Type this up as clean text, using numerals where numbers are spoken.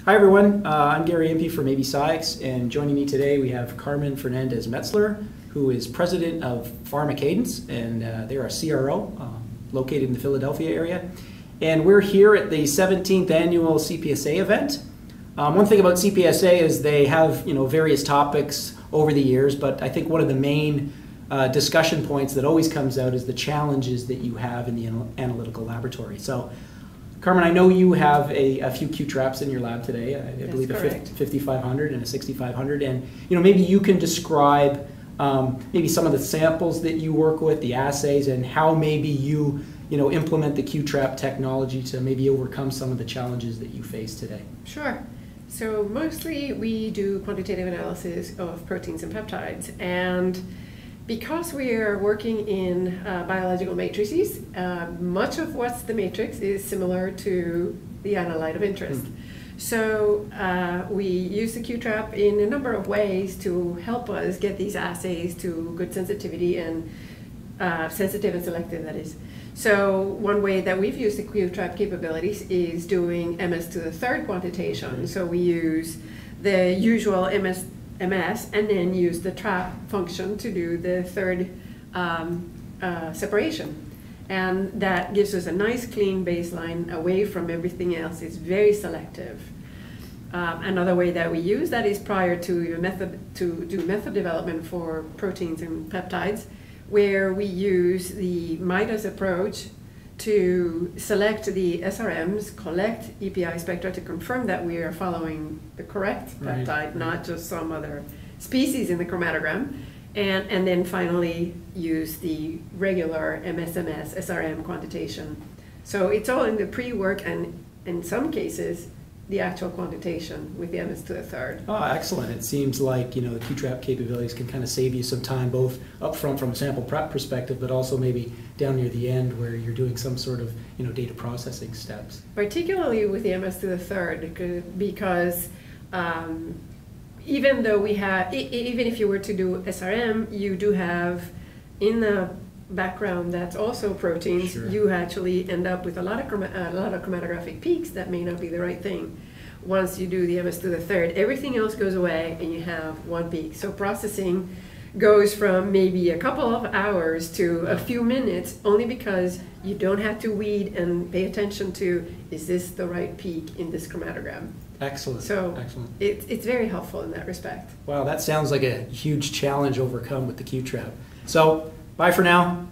Hi everyone, I'm Gary Impey from MABS, and joining me today we have Carmen Fernandez-Metzler, who is president of PharmaCadence, and they're a CRO located in the Philadelphia area. And we're here at the 17th annual CPSA event. One thing about CPSA is they have various topics over the years, but I think one of the main discussion points that always comes out is the challenges that you have in the analytical laboratory. So, Carmen, I know you have a few QTRAPs in your lab today. I believe correct. A 5500 and a 6500, and maybe you can describe maybe some of the samples that you work with, the assays, and how maybe you implement the QTRAP technology to maybe overcome some of the challenges that you face today. Sure. So mostly we do quantitative analysis of proteins and peptides, and because we are working in biological matrices, much of what's the matrix is similar to the analyte of interest. So we use the QTRAP in a number of ways to help us get these assays to good sensitivity and sensitive and selective, that is. So one way that we've used the QTRAP capabilities is doing MS to the third quantitation. So we use the usual MS and then use the trap function to do the third separation. And that gives us a nice clean baseline away from everything else. It's very selective. Another way that we use that is prior to method development for proteins and peptides, where we use the MIDAS approach to select the SRMs, collect EPI spectra to confirm that we are following the correct peptide, not just some other species in the chromatogram, and then finally use the regular MS-MS SRM quantitation. So it's all in the pre-work and in some cases the actual quantitation with the MS to the third. Oh, excellent. It seems like the QTRAP capabilities can kind of save you some time, both up front from a sample prep perspective, but also maybe down near the end where you're doing some sort of data processing steps. Particularly with the MS to the third, because even though we have, even if you were to do SRM, you do have in the background that's also proteins. Sure. You actually end up with a lot of chromatographic peaks that may not be the right thing. Once you do the MS to the third, everything else goes away and you have one peak. So processing goes from maybe a couple of hours to a few minutes, only because you don't have to weed and pay attention to, is this the right peak in this chromatogram? Excellent. So excellent. It's very helpful in that respect. Wow, that sounds like a huge challenge overcome with the QTRAP. So bye for now.